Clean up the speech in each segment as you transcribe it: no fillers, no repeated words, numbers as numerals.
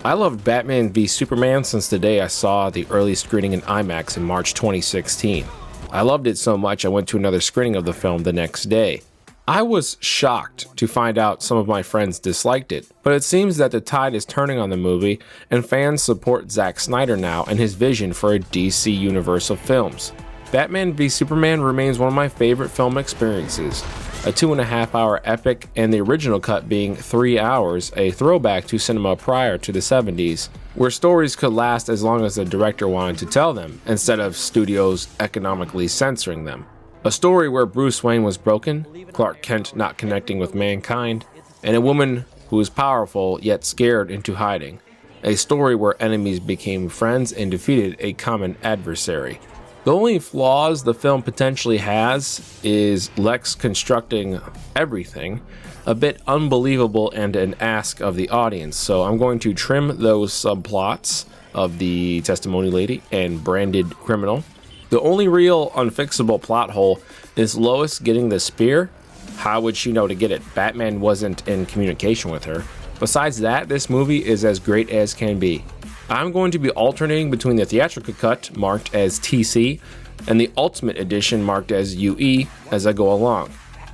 I loved Batman v Superman since the day I saw the early screening in IMAX in March 2016. I loved it so much I went to another screening of the film the next day. I was shocked to find out some of my friends disliked it, but it seems that the tide is turning on the movie and fans support Zack Snyder now and his vision for a DC universe of films. Batman v Superman remains one of my favorite film experiences, a 2.5-hour epic and the original cut being 3 hours, a throwback to cinema prior to the 70s, where stories could last as long as the director wanted to tell them, instead of studios economically censoring them. A story where Bruce Wayne was broken, Clark Kent not connecting with mankind, and a woman who was powerful yet scared into hiding. A story where enemies became friends and defeated a common adversary. The only flaws the film potentially has is Lex constructing everything, a bit unbelievable and an ask of the audience, so I'm going to trim those subplots of the testimony lady and branded criminal. The only real unfixable plot hole is Lois getting the spear. How would she know to get it? Batman wasn't in communication with her. Besides that, this movie is as great as can be. I'm going to be alternating between the theatrical cut, marked as TC, and the Ultimate Edition, marked as UE, as I go along.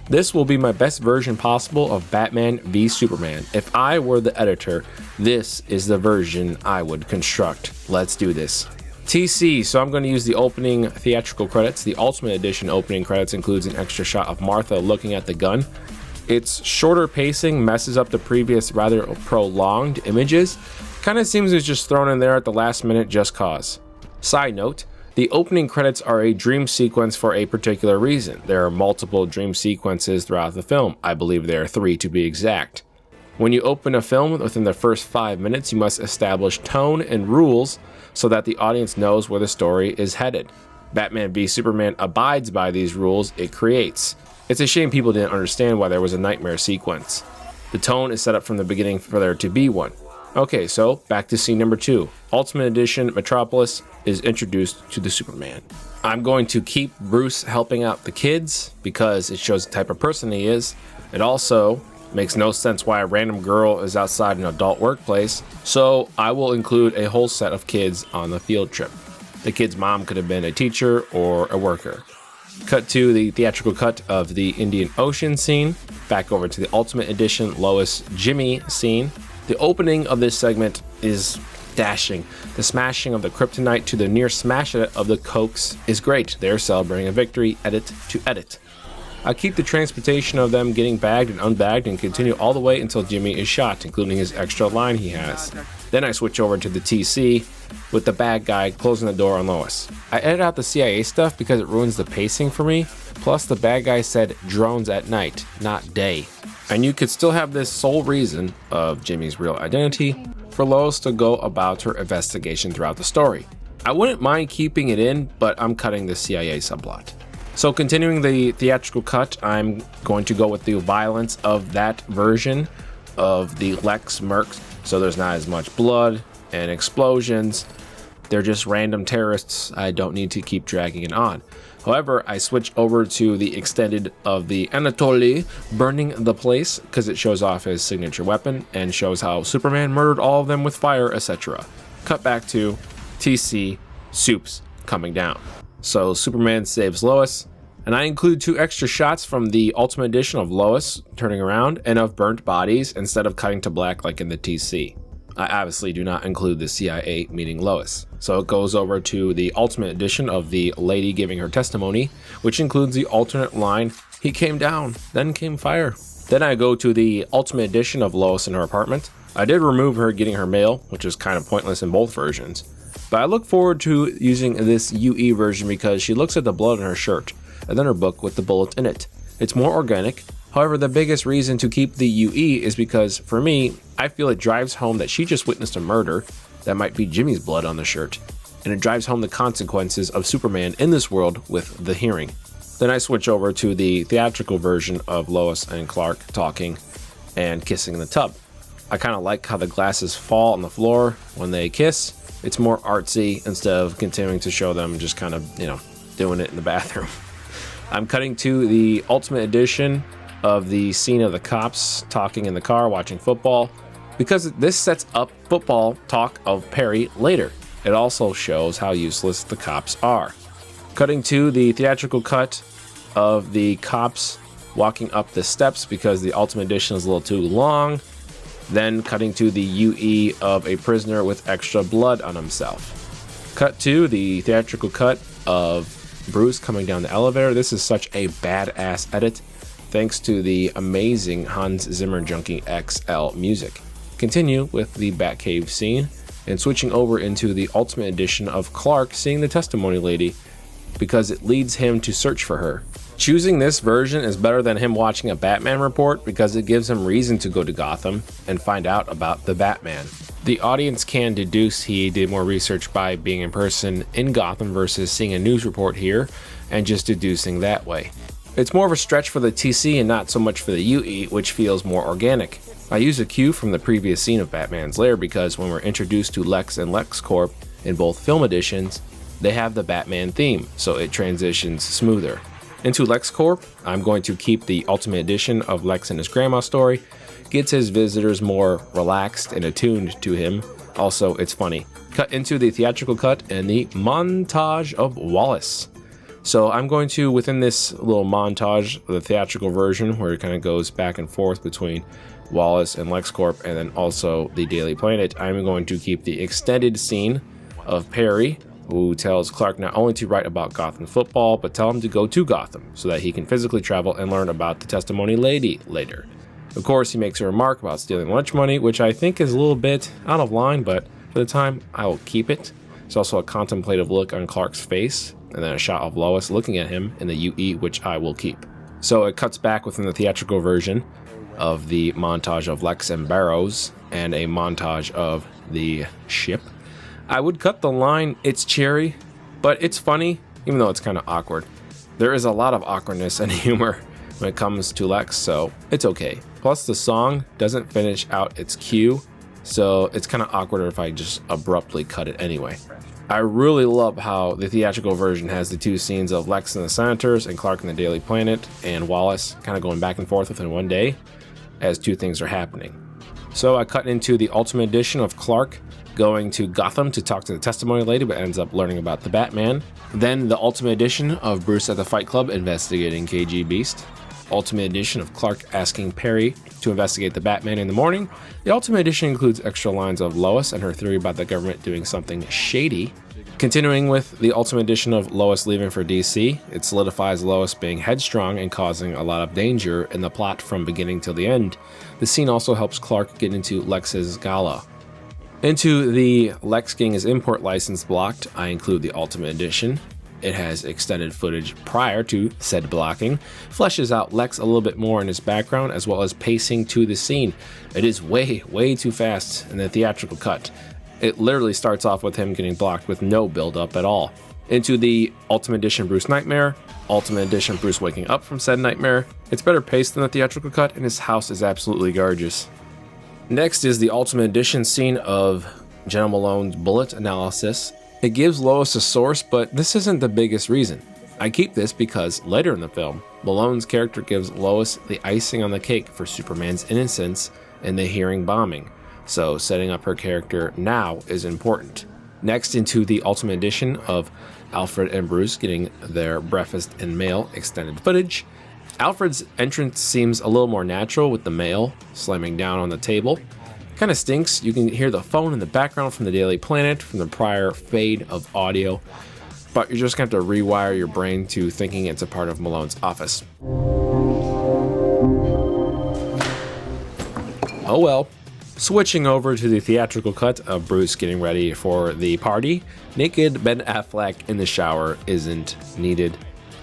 This will be my best version possible of Batman v Superman. If I were the editor, this is the version I would construct. Let's do this. TC, so I'm going to use the opening theatrical credits. The Ultimate Edition opening credits includes an extra shot of Martha looking at the gun. Its shorter pacing messes up the previous rather prolonged images. Kind of seems it's just thrown in there at the last minute just cause. Side note, the opening credits are a dream sequence for a particular reason. There are multiple dream sequences throughout the film. I believe there are 3 to be exact. When you open a film, within the first 5 minutes, you must establish tone and rules so that the audience knows where the story is headed. Batman v Superman abides by these rules it creates. It's a shame people didn't understand why there was a nightmare sequence. The tone is set up from the beginning for there to be one. Okay, so back to scene number 2. Ultimate Edition Metropolis is introduced to the Superman. I'm going to keep Bruce helping out the kids because it shows the type of person he is. It also makes no sense why a random girl is outside an adult workplace, so I will include a whole set of kids on the field trip. The kid's mom could have been a teacher or a worker. Cut to the theatrical cut of the Indian Ocean scene. Back over to the Ultimate Edition Lois Jimmy scene. The opening of this segment is dashing. The smashing of the kryptonite to the near smash of the cokes is great. They're celebrating a victory, edit to edit. I keep the transportation of them getting bagged and unbagged and continue all the way until Jimmy is shot, including his extra line he has. Then I switch over to the TC with the bad guy closing the door on Lois. I edit out the CIA stuff because it ruins the pacing for me, plus the bad guy said drones at night, not day. And you could still have this sole reason of Jimmy's real identity for Lois to go about her investigation throughout the story. I wouldn't mind keeping it in, but I'm cutting the CIA subplot. So continuing the theatrical cut, I'm going to go with the violence of that version of the Lex Mercs. So there's not as much blood and explosions. They're just random terrorists. I don't need to keep dragging it on. However, I switch over to the extended of the Anatoly burning the place because it shows off his signature weapon and shows how Superman murdered all of them with fire, etc. Cut back to TC, Soups coming down. So Superman saves Lois, and I include 2 extra shots from the Ultimate Edition of Lois turning around and of burnt bodies instead of cutting to black like in the TC. I obviously do not include the CIA meeting Lois. So it goes over to the Ultimate Edition of the lady giving her testimony, which includes the alternate line, "He came down, then came fire." Then I go to the Ultimate Edition of Lois in her apartment. I did remove her getting her mail, which is kind of pointless in both versions. But I look forward to using this UE version because she looks at the blood on her shirt, and then her book with the bullet in it. It's more organic. However, the biggest reason to keep the UE is because, for me, I feel it drives home that she just witnessed a murder that might be Jimmy's blood on the shirt, and it drives home the consequences of Superman in this world with the hearing. Then I switch over to the theatrical version of Lois and Clark talking and kissing in the tub. I kind of like how the glasses fall on the floor when they kiss. It's more artsy instead of continuing to show them just kind of, doing it in the bathroom. I'm cutting to the Ultimate Edition of the scene of the cops talking in the car watching football. because this sets up football talk of Perry later. It also shows how useless the cops are. Cutting to the theatrical cut of the cops walking up the steps because the Ultimate Edition is a little too long. Then cutting to the UE of a prisoner with extra blood on himself. Cut to the theatrical cut of Bruce coming down the elevator. This is such a badass edit, thanks to the amazing Hans Zimmer Junkie XL music. Continue with the Batcave scene, and switching over into the Ultimate Edition of Clark seeing the testimony lady because it leads him to search for her. Choosing this version is better than him watching a Batman report because it gives him reason to go to Gotham and find out about the Batman. The audience can deduce he did more research by being in person in Gotham versus seeing a news report here and just deducing that way. It's more of a stretch for the TC and not so much for the UE, which feels more organic. I use a cue from the previous scene of Batman's lair because when we're introduced to Lex and LexCorp in both film editions, they have the Batman theme, so it transitions smoother. Into LexCorp, I'm going to keep the Ultimate Edition of Lex and his grandma story. Gets his visitors more relaxed and attuned to him. Also, it's funny. Cut into the theatrical cut and the montage of Wallace. So I'm going to, within this little montage, the theatrical version, where it kind of goes back and forth between Wallace and LexCorp, and then also the Daily Planet, I'm going to keep the extended scene of Perry, who tells Clark not only to write about Gotham football, but tell him to go to Gotham so that he can physically travel and learn about the testimony lady later. Of course, he makes a remark about stealing lunch money, which I think is a little bit out of line, but for the time, I will keep it. There's also a contemplative look on Clark's face, and then a shot of Lois looking at him in the UE, which I will keep. So it cuts back within the theatrical version of the montage of Lex and Barrows, and a montage of the ship. I would cut the line, "It's cherry," but it's funny, even though it's kind of awkward. There is a lot of awkwardness and humor when it comes to Lex, so it's okay. Plus, the song doesn't finish out its cue, so it's kind of awkward if I just abruptly cut it anyway. I really love how the theatrical version has the two scenes of Lex and the Senators and Clark and the Daily Planet and Wallace kind of going back and forth within one day as two things are happening. So I cut into the Ultimate Edition of Clark going to Gotham to talk to the testimony lady, but ends up learning about the Batman. Then the Ultimate Edition of Bruce at the Fight Club investigating KG Beast. Ultimate Edition of Clark asking Perry to investigate the Batman in the morning. The Ultimate Edition includes extra lines of Lois and her theory about the government doing something shady. Continuing with the Ultimate Edition of Lois leaving for DC, it solidifies Lois being headstrong and causing a lot of danger in the plot from beginning till the end. The scene also helps Clark get into Lex's gala. Into the Lex getting his import license blocked, I include the Ultimate Edition. It has extended footage prior to said blocking, fleshes out Lex a little bit more in his background, as well as pacing to the scene. It is way too fast in the theatrical cut. It literally starts off with him getting blocked with no build-up at all. Into the Ultimate Edition Bruce Nightmare, Ultimate Edition Bruce waking up from said nightmare. It's better paced than the theatrical cut, and his house is absolutely gorgeous. Next is the Ultimate Edition scene of Jenna Malone's bullet analysis. It gives Lois a source, but this isn't the biggest reason. I keep this because later in the film, Malone's character gives Lois the icing on the cake for Superman's innocence in the hearing bombing, so setting up her character now is important. Next, into the Ultimate Edition of Alfred and Bruce getting their breakfast and mail extended footage. Alfred's entrance seems a little more natural with the mail slamming down on the table. Kind of stinks. You can hear the phone in the background from the Daily Planet from the prior fade of audio, but you're just going to have to rewire your brain to thinking it's a part of Malone's office. Oh well. Switching over to the theatrical cut of Bruce getting ready for the party, naked Ben Affleck in the shower isn't needed.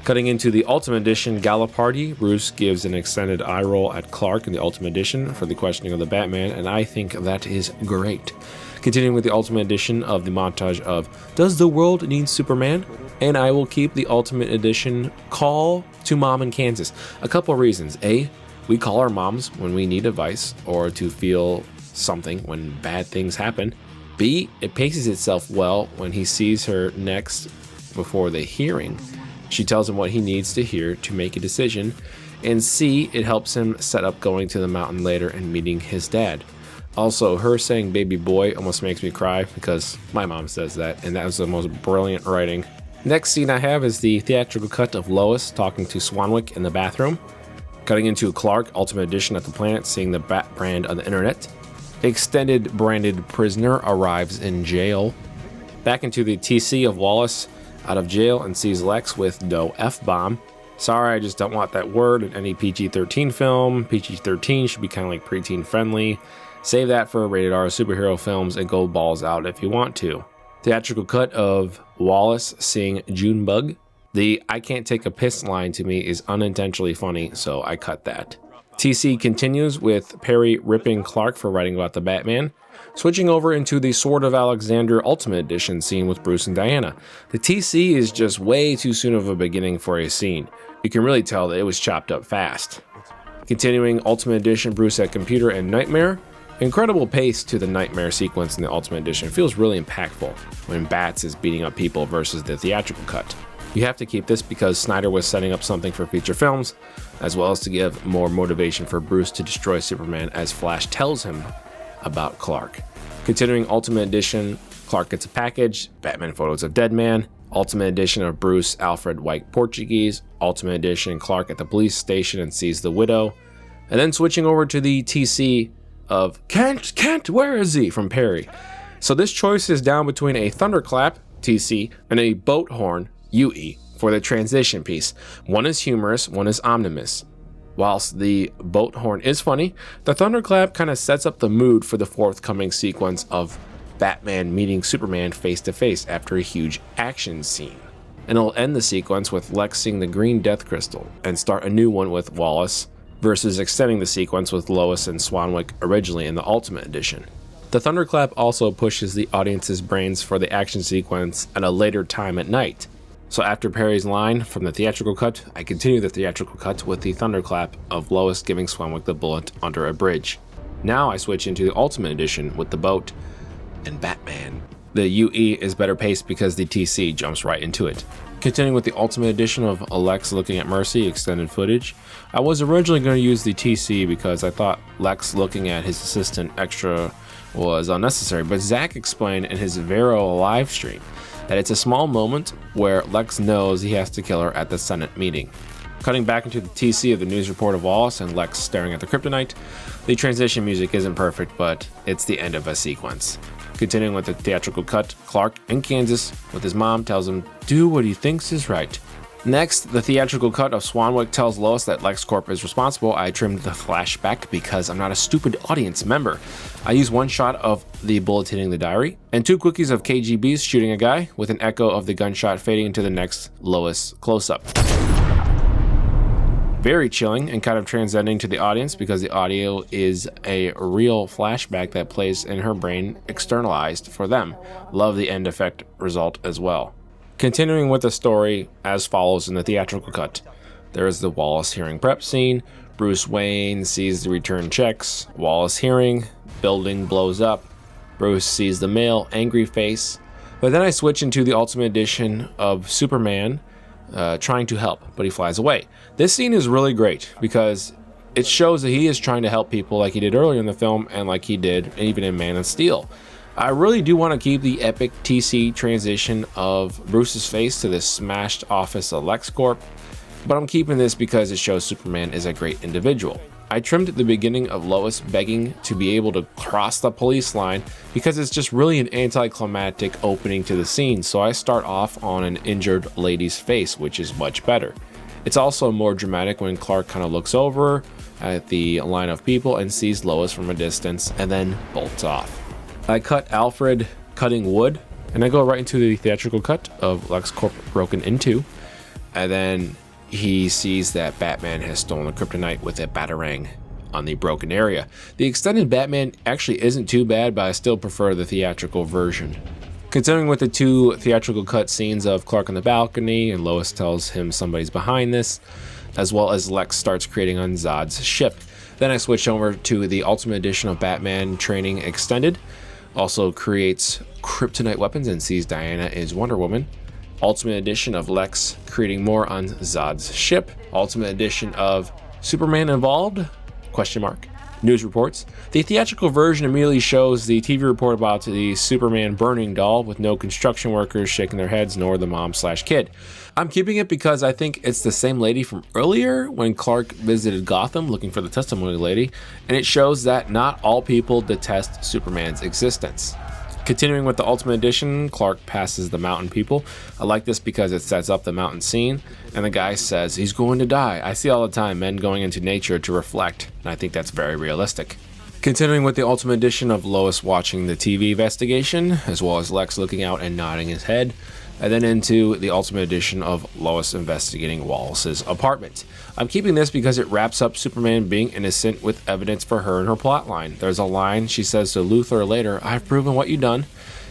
Cutting into the Ultimate Edition gala party, Bruce gives an extended eye roll at Clark in the Ultimate Edition for the questioning of the Batman, and I think that is great. Continuing with the Ultimate Edition of the montage of Does the World Need Superman? And I will keep the Ultimate Edition Call to Mom in Kansas. A couple of reasons. A, we call our moms when we need advice or to feel something when bad things happen. B, it paces itself well when he sees her next before the hearing. She tells him what he needs to hear to make a decision. And C, it helps him set up going to the mountain later and meeting his dad. Also, her saying baby boy almost makes me cry because my mom says that, and that was the most brilliant writing. Next scene I have is the theatrical cut of Lois talking to Swanwick in the bathroom. Cutting into Clark, Ultimate Edition at the planet, seeing the Bat brand on the internet. Extended branded prisoner arrives in jail. Back into the TC of Wallace out of jail and sees Lex with no F-bomb. Sorry, I just don't want that word in any PG-13 film. PG-13 should be kind of like preteen friendly. Save that for rated R superhero films and go balls out if you want to. Theatrical cut of Wallace seeing Junebug. The I can't take a piss line to me is unintentionally funny, so I cut that. TC continues with Perry ripping Clark for writing about the Batman. Switching over into the Sword of Alexander Ultimate Edition scene with Bruce and Diana. The TC is just way too soon of a beginning for a scene. You can really tell that it was chopped up fast. Continuing Ultimate Edition, Bruce at computer and Nightmare. Incredible pace to the Nightmare sequence in the Ultimate Edition. Feels really impactful when Bats is beating up people versus the theatrical cut. You have to keep this because Snyder was setting up something for feature films, as well as to give more motivation for Bruce to destroy Superman as Flash tells him about Clark. Continuing Ultimate Edition, Clark gets a package, Batman photos of Deadman, Ultimate Edition of Bruce, Alfred White Portuguese, Ultimate Edition, Clark at the police station and sees the widow, and then switching over to the TC of Kent, where is he? From Perry. So this choice is down between a thunderclap, TC, and a boat horn, UE, for the transition piece. One is humorous, one is omnibus. Whilst the boat horn is funny, the thunderclap kind of sets up the mood for the forthcoming sequence of Batman meeting Superman face to face after a huge action scene. And it'll end the sequence with Lex seeing the green death crystal and start a new one with Wallace, versus extending the sequence with Lois and Swanwick originally in the Ultimate Edition. The thunderclap also pushes the audience's brains for the action sequence at a later time at night. So after Perry's line from the theatrical cut, I continue the theatrical cut with the thunderclap of Lois giving Swanwick the bullet under a bridge. Now I switch into the Ultimate Edition with the boat and Batman. The UE is better paced because the TC jumps right into it. Continuing with the Ultimate Edition of Lex looking at Mercy extended footage. I was originally going to use the TC because I thought Lex looking at his assistant extra was unnecessary, but Zach explained in his Vero live stream that it's a small moment where Lex knows he has to kill her at the Senate meeting. Cutting back into the TC of the news report of Wallace and Lex staring at the kryptonite, the transition music isn't perfect, but it's the end of a sequence. Continuing with the theatrical cut, Clark in Kansas with his mom tells him, do what he thinks is right. Next, the theatrical cut of Swanwick tells Lois that LexCorp is responsible. I trimmed the flashback because I'm not a stupid audience member. I use one shot of the bullet hitting the diary, and 2 quickies of KGB's shooting a guy, with an echo of the gunshot fading into the next Lois close-up. Very chilling and kind of transcending to the audience because the audio is a real flashback that plays in her brain externalized for them. Love the end effect result as well. Continuing with the story as follows in the theatrical cut. There is the Wallace hearing prep scene. Bruce Wayne sees the return checks. Wallace hearing. Building blows up. Bruce sees the mail. Angry face. But then I switch into the Ultimate Edition of Superman trying to help, but he flies away. This scene is really great because it shows that he is trying to help people like he did earlier in the film and like he did even in Man of Steel. I really do want to keep the epic TC transition of Bruce's face to the smashed office of LexCorp, but I'm keeping this because it shows Superman is a great individual. I trimmed the beginning of Lois begging to be able to cross the police line because it's just really an anticlimactic opening to the scene, so I start off on an injured lady's face, which is much better. It's also more dramatic when Clark kind of looks over at the line of people and sees Lois from a distance and then bolts off. I cut Alfred cutting wood, and I go right into the theatrical cut of LexCorp broken into, and then he sees that Batman has stolen a kryptonite with a batarang on the broken area. The extended Batman actually isn't too bad, but I still prefer the theatrical version. Continuing with the 2 theatrical cut scenes of Clark on the balcony and Lois tells him somebody's behind this, as well as Lex starts creating on Zod's ship. Then I switch over to the Ultimate Edition of Batman Training Extended. Also creates kryptonite weapons and sees Diana is Wonder Woman. Ultimate Edition of Lex creating more on Zod's ship. Ultimate Edition of Superman involved? Question mark. News reports. The theatrical version immediately shows the TV report about the Superman burning doll with no construction workers shaking their heads nor the mom/kid. I'm keeping it because I think it's the same lady from earlier when Clark visited Gotham looking for the testimony lady, and it shows that not all people detest Superman's existence. Continuing with the Ultimate Edition, Clark passes the mountain people. I like this because it sets up the mountain scene, and the guy says he's going to die. I see all the time men going into nature to reflect, and I think that's very realistic. Continuing with the Ultimate Edition of Lois watching the TV investigation, as well as Lex looking out and nodding his head, and then into the Ultimate Edition of Lois investigating Wallace's apartment. I'm keeping this because it wraps up Superman being innocent with evidence for her in her plotline. There's a line she says to Luthor later, "I've proven what you've done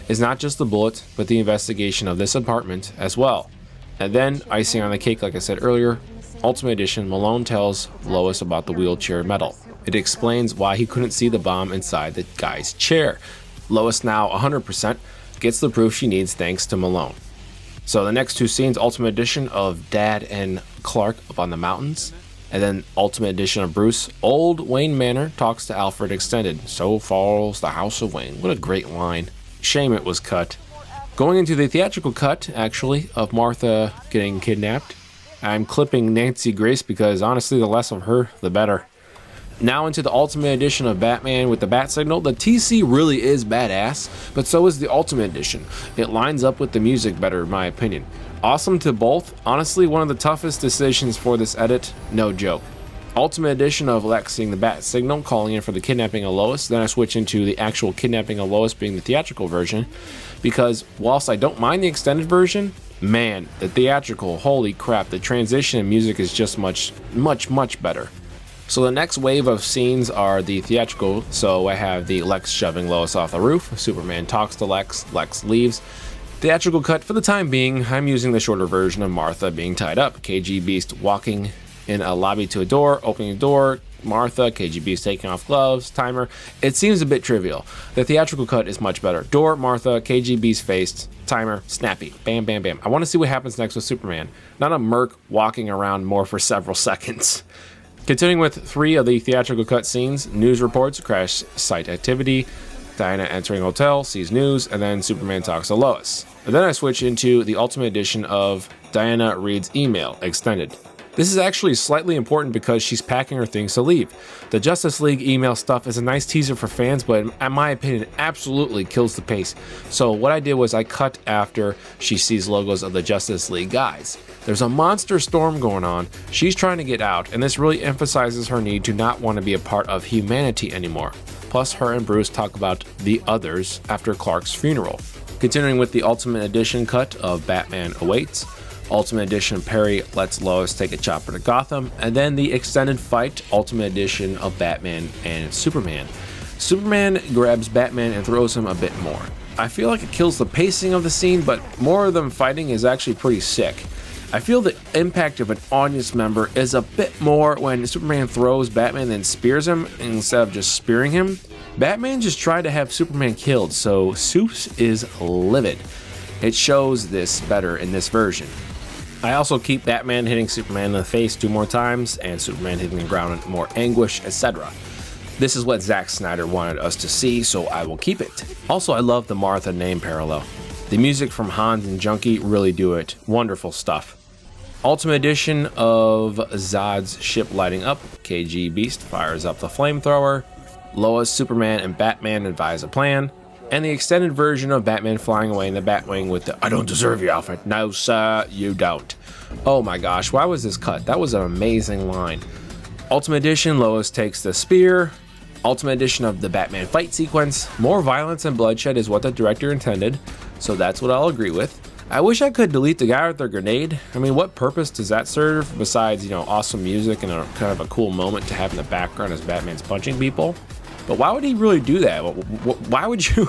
is not just the bullet, but the investigation of this apartment as well." And then, icing on the cake, like I said earlier, Ultimate Edition, Malone tells Lois about the wheelchair medal. It explains why he couldn't see the bomb inside the guy's chair. Lois, now 100%, gets the proof she needs thanks to Malone. So the next two scenes, Ultimate Edition of Dad and Clark up on the mountains, and then Ultimate Edition of Bruce. Old Wayne Manor talks to Alfred extended. "So falls the House of Wayne." What a great line. Shame it was cut. Going into the theatrical cut, actually, of Martha getting kidnapped. I'm clipping Nancy Grace because honestly, the less of her, the better. Now into the Ultimate Edition of Batman with the bat signal. The TC really is badass, but so is the Ultimate Edition. It lines up with the music better in my opinion. Awesome to both. Honestly, one of the toughest decisions for this edit, no joke. Ultimate Edition of Lex seeing the bat signal, calling in for the kidnapping of Lois. Then I switch into the actual kidnapping of Lois being the theatrical version, because whilst I don't mind the extended version, man, the theatrical, holy crap, the transition and music is just much better. So the next wave of scenes are the theatrical. So I have the Lex shoving Lois off the roof. Superman talks to Lex. Lex leaves. Theatrical cut for the time being. I'm using the shorter version of Martha being tied up. KG Beast walking in a lobby to a door, opening a door. Martha, KG Beast taking off gloves. Timer. It seems a bit trivial. The theatrical cut is much better. Door, Martha, KG Beast faced. Timer, snappy. Bam, bam, bam. I want to see what happens next with Superman. Not a merc walking around more for several seconds. Continuing with 3 of the theatrical cut scenes, news reports, crash site activity, Diana entering hotel, sees news, and then Superman talks to Lois. And then I switch into the Ultimate Edition of Diana reads email, extended. This is actually slightly important because she's packing her things to leave. The Justice League email stuff is a nice teaser for fans, but in my opinion, it absolutely kills the pace. So what I did was I cut after she sees logos of the Justice League guys. There's a monster storm going on, she's trying to get out, and this really emphasizes her need to not want to be a part of humanity anymore. Plus, her and Bruce talk about the others after Clark's funeral. Continuing with the Ultimate Edition cut of Batman Awaits, Ultimate Edition Perry lets Lois take a chopper to Gotham, and then the extended fight, Ultimate Edition of Batman and Superman. Superman grabs Batman and throws him a bit more. I feel like it kills the pacing of the scene, but more of them fighting is actually pretty sick. I feel the impact of an audience member is a bit more when Superman throws Batman and spears him instead of just spearing him. Batman just tried to have Superman killed, so Supes is livid. It shows this better in this version. I also keep Batman hitting Superman in the face 2 more times, and Superman hitting the ground in more anguish, etc. This is what Zack Snyder wanted us to see, so I will keep it. Also, I love the Martha name parallel. The music from Hans and Junkie really do it. Wonderful stuff. Ultimate Edition of Zod's ship lighting up. KG Beast fires up the flamethrower. Lois, Superman, and Batman advise a plan. And the extended version of Batman flying away in the Batwing with the "I don't deserve you" Alfred. No, sir, you don't. Oh my gosh, why was this cut? That was an amazing line. Ultimate Edition, Lois takes the spear. Ultimate Edition of the Batman fight sequence. More violence and bloodshed is what the director intended, so that's what I'll agree with. I wish I could delete the guy with the grenade. I mean, what purpose does that serve besides, awesome music and a kind of a cool moment to have in the background as Batman's punching people? But why would he really do that? Why would you?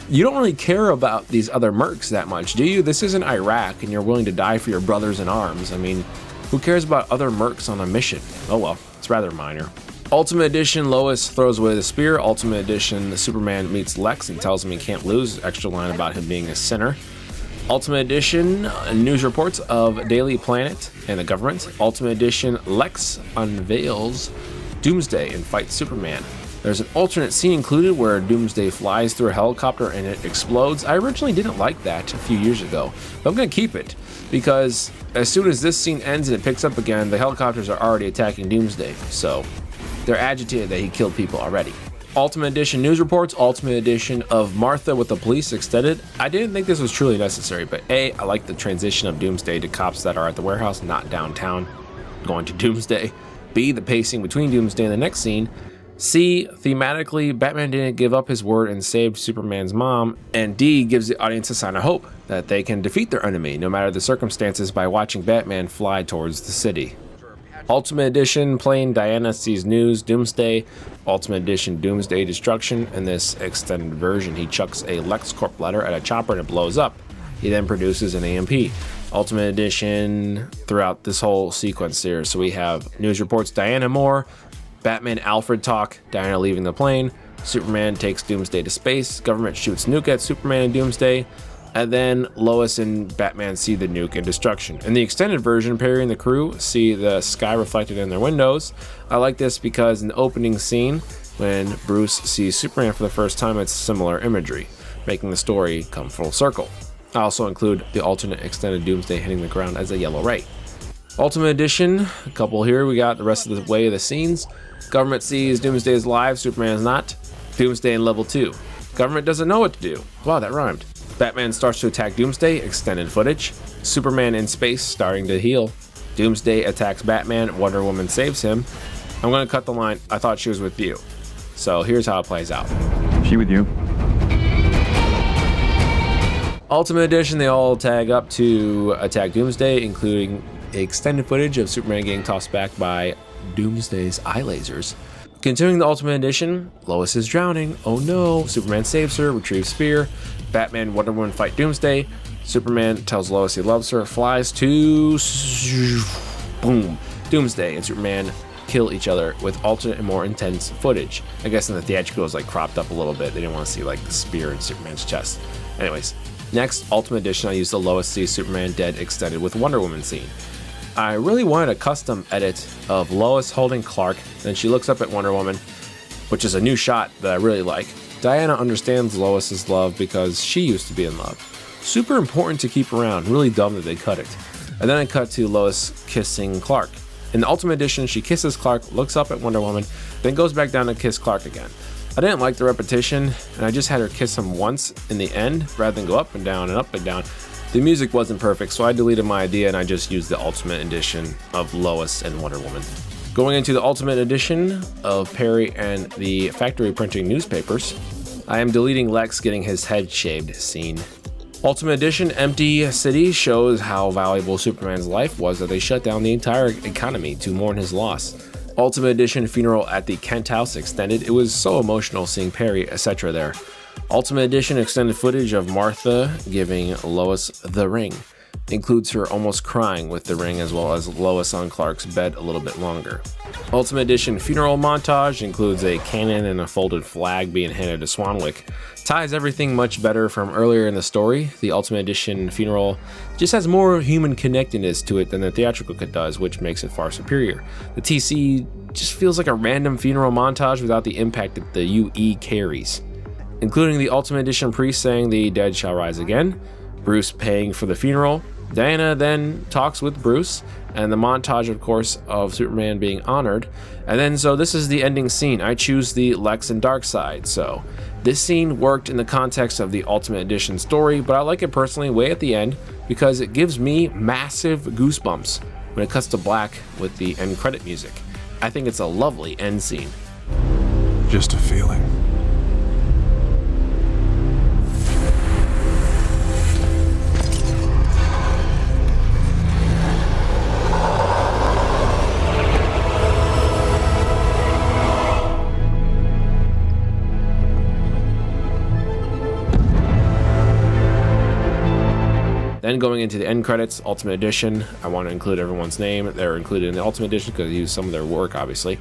You don't really care about these other mercs that much, do you? This isn't Iraq and you're willing to die for your brothers in arms. I mean, who cares about other mercs on a mission? Oh well, it's rather minor. Ultimate Edition, Lois throws away the spear. Ultimate Edition, Superman meets Lex and tells him he can't lose. Extra line about him being a sinner. Ultimate Edition, news reports of Daily Planet and the government. Ultimate Edition, Lex unveils Doomsday and fights Superman. There's an alternate scene included where Doomsday flies through a helicopter and it explodes. I originally didn't like that a few years ago, but I'm going to keep it because as soon as this scene ends and it picks up again, the helicopters are already attacking Doomsday, so they're agitated that he killed people already. Ultimate Edition news reports, Ultimate Edition of Martha with the police extended. I didn't think this was truly necessary, but A, I like the transition of Doomsday to cops that are at the warehouse, not downtown, going to Doomsday. B, the pacing between Doomsday and the next scene. C, thematically, Batman didn't give up his word and saved Superman's mom. And D, gives the audience a sign of hope that they can defeat their enemy, no matter the circumstances, by watching Batman fly towards the city. Ultimate Edition, plain Diana sees news, Doomsday. Ultimate Edition, Doomsday destruction. In this extended version, he chucks a LexCorp letter at a chopper and it blows up. He then produces an AMP. Ultimate Edition throughout this whole sequence here. So we have news reports, Diana more, Batman Alfred talk, Diana leaving the plane, Superman takes Doomsday to space, government shoots nuke at Superman and Doomsday, and then Lois and Batman see the nuke and destruction. In the extended version, Perry and the crew see the sky reflected in their windows. I like this because in the opening scene, when Bruce sees Superman for the first time, it's similar imagery, making the story come full circle. I also include the alternate extended Doomsday hitting the ground as a yellow ray. Ultimate Edition, a couple here. We got the rest of the way of the scenes. Government sees Doomsday is live, Superman is not. Doomsday in level 2. Government doesn't know what to do. Wow, that rhymed. Batman starts to attack Doomsday, extended footage. Superman in space, starting to heal. Doomsday attacks Batman, Wonder Woman saves him. I'm gonna cut the line, I thought she was with you. So here's how it plays out. She with you? Ultimate Edition, they all tag up to attack Doomsday, including extended footage of Superman getting tossed back by Doomsday's eye lasers. Continuing the Ultimate Edition, Lois is drowning. Oh no. Superman saves her, retrieves spear. Batman, Wonder Woman fight Doomsday. Superman tells Lois he loves her, flies to boom, Doomsday and Superman kill each other with alternate and more intense footage. I guess in the theatrical it was like cropped up a little bit. They didn't want to see like the spear in Superman's chest. Anyways, next Ultimate Edition, I used the Lois sees Superman dead extended with Wonder Woman scene. I really wanted a custom edit of Lois holding Clark, then she looks up at Wonder Woman, which is a new shot that I really like. Diana understands Lois's love because she used to be in love. Super important to keep around, really dumb that they cut it. And then I cut to Lois kissing Clark. In the Ultimate Edition, she kisses Clark, looks up at Wonder Woman, then goes back down to kiss Clark again. I didn't like the repetition, and I just had her kiss him once in the end, rather than go up and down and up and down. The music wasn't perfect, so I deleted my idea and I just used the Ultimate Edition of Lois and Wonder Woman. Going into the Ultimate Edition of Perry and the factory printing newspapers, I am deleting Lex getting his head shaved scene. Ultimate Edition, Empty City, shows how valuable Superman's life was that they shut down the entire economy to mourn his loss. Ultimate Edition, Funeral at the Kent House extended. It was so emotional seeing Perry, etc. there. Ultimate Edition, extended footage of Martha giving Lois the ring. Includes her almost crying with the ring, as well as Lois on Clark's bed a little bit longer. Ultimate Edition funeral montage includes a cannon and a folded flag being handed to Swanwick. Ties everything much better from earlier in the story. The Ultimate Edition funeral just has more human connectedness to it than the theatrical cut does, which makes it far superior. The TC just feels like a random funeral montage without the impact that the UE carries. Including the Ultimate Edition priest saying the dead shall rise again, Bruce paying for the funeral. Diana then talks with Bruce, and the montage, of course, of Superman being honored. And then, so this is the ending scene. I choose the Lex and Darkseid. So this scene worked in the context of the Ultimate Edition story, but I like it personally way at the end because it gives me massive goosebumps when it cuts to black with the end credit music. I think it's a lovely end scene. Just a feeling. Then going into the end credits, Ultimate Edition, I want to include everyone's name. They're included in the Ultimate Edition because I use some of their work, obviously.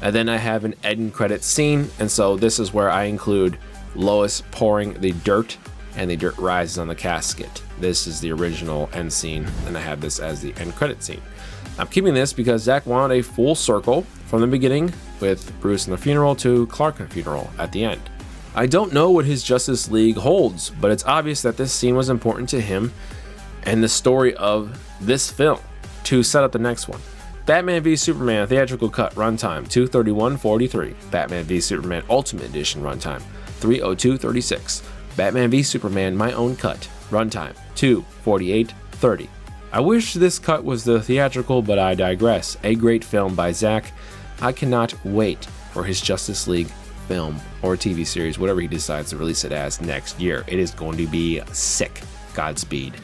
And then I have an end credits scene, and so this is where I include Lois pouring the dirt, and the dirt rises on the casket. This is the original end scene, and I have this as the end credit scene. I'm keeping this because Zach wanted a full circle from the beginning with Bruce in the funeral to Clark in the funeral at the end. I don't know what his Justice League holds, but it's obvious that this scene was important to him and the story of this film to set up the next one. Batman v Superman theatrical cut runtime 2:31:43. Batman v Superman Ultimate Edition runtime 3:02:36. Batman v Superman My Own Cut runtime 2:48:30. I wish this cut was the theatrical, but I digress. A great film by Zack. I cannot wait for his Justice League film or TV series, whatever he decides to release it as next year. It is going to be sick. Godspeed.